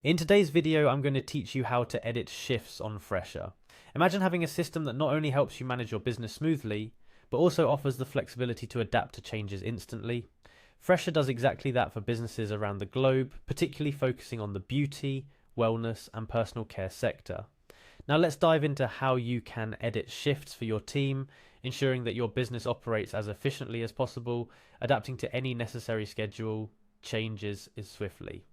In today's video, I'm going to teach you how to edit shifts on Fresha. Imagine having a system that not only helps you manage your business smoothly, but also offers the flexibility to adapt to changes instantly. Fresha does exactly that for businesses around the globe, particularly focusing on the beauty, wellness, and personal care sector. Now let's dive into how you can edit shifts for your team, ensuring that your business operates as efficiently as possible, adapting to any necessary schedule changes swiftly.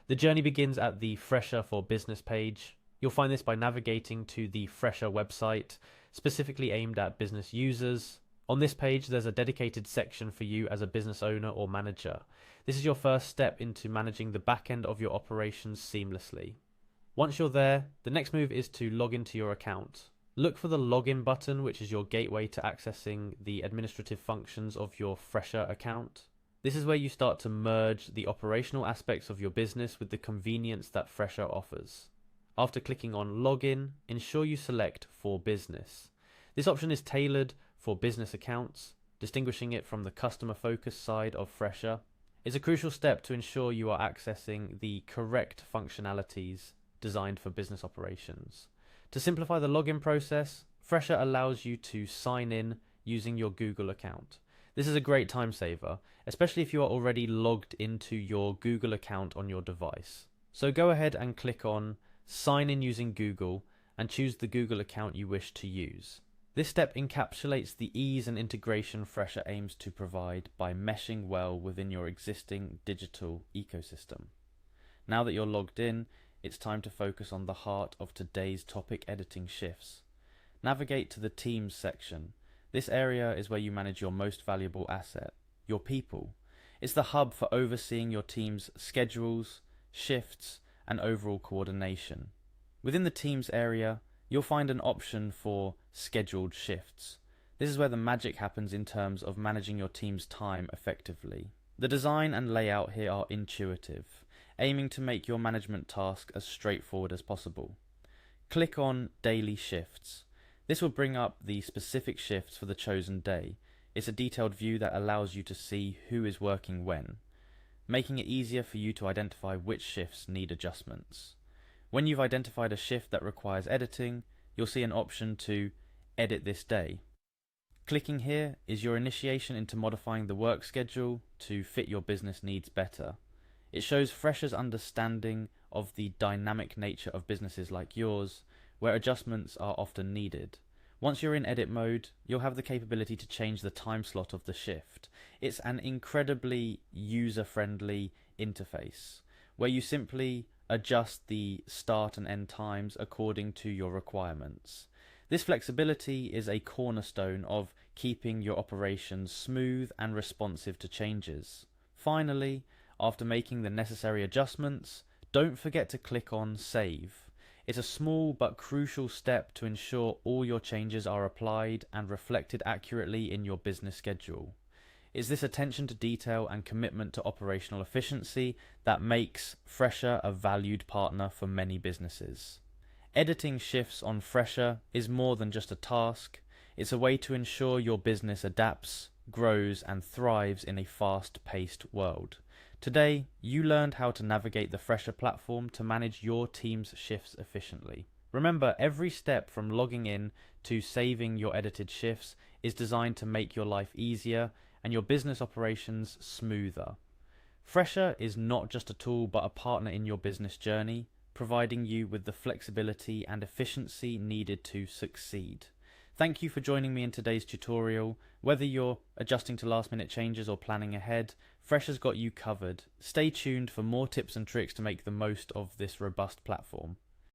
The journey begins at the Fresha for Business page. You'll find this by navigating to the Fresha website, specifically aimed at business users. On this page, there's a dedicated section for you as a business owner or manager. This is your first step into managing the back end of your operations seamlessly. Once you're there, the next move is to log into your account. Look for the login button, which is your gateway to accessing the administrative functions of your Fresha account. This is where you start to merge the operational aspects of your business with the convenience that Fresha offers. After clicking on Login, ensure you select For Business. This option is tailored for business accounts, distinguishing it from the customer-focused side of Fresha. It's a crucial step to ensure you are accessing the correct functionalities designed for business operations. To simplify the login process, Fresha allows you to sign in using your Google account. This is a great time saver, especially if you are already logged into your Google account on your device. So go ahead and click on Sign in using Google and choose the Google account you wish to use. This step encapsulates the ease and integration Fresha aims to provide by meshing well within your existing digital ecosystem. Now that you're logged in, it's time to focus on the heart of today's topic: editing shifts. Navigate to the Teams section. This area is where you manage your most valuable asset, your people. It's the hub for overseeing your team's schedules, shifts, and overall coordination. Within the Teams area, you'll find an option for scheduled shifts. This is where the magic happens in terms of managing your team's time effectively. The design and layout here are intuitive, aiming to make your management task as straightforward as possible. Click on Daily Shifts. This will bring up the specific shifts for the chosen day. It's a detailed view that allows you to see who is working when, making it easier for you to identify which shifts need adjustments. When you've identified a shift that requires editing, you'll see an option to edit this day. Clicking here is your initiation into modifying the work schedule to fit your business needs better. It shows Fresha's understanding of the dynamic nature of businesses like yours, where adjustments are often needed. Once you're in edit mode, you'll have the capability to change the time slot of the shift. It's an incredibly user-friendly interface, where you simply adjust the start and end times according to your requirements. This flexibility is a cornerstone of keeping your operations smooth and responsive to changes. Finally, after making the necessary adjustments, don't forget to click on Save. It's a small but crucial step to ensure all your changes are applied and reflected accurately in your business schedule. It's this attention to detail and commitment to operational efficiency that makes Fresha a valued partner for many businesses. Editing shifts on Fresha is more than just a task. It's a way to ensure your business adapts, grows, and thrives in a fast-paced world. Today, you learned how to navigate the Fresha platform to manage your team's shifts efficiently. Remember, every step from logging in to saving your edited shifts is designed to make your life easier and your business operations smoother. Fresha is not just a tool but a partner in your business journey, providing you with the flexibility and efficiency needed to succeed. Thank you for joining me in today's tutorial. Whether you're adjusting to last-minute changes or planning ahead, Fresha's got you covered. Stay tuned for more tips and tricks to make the most of this robust platform.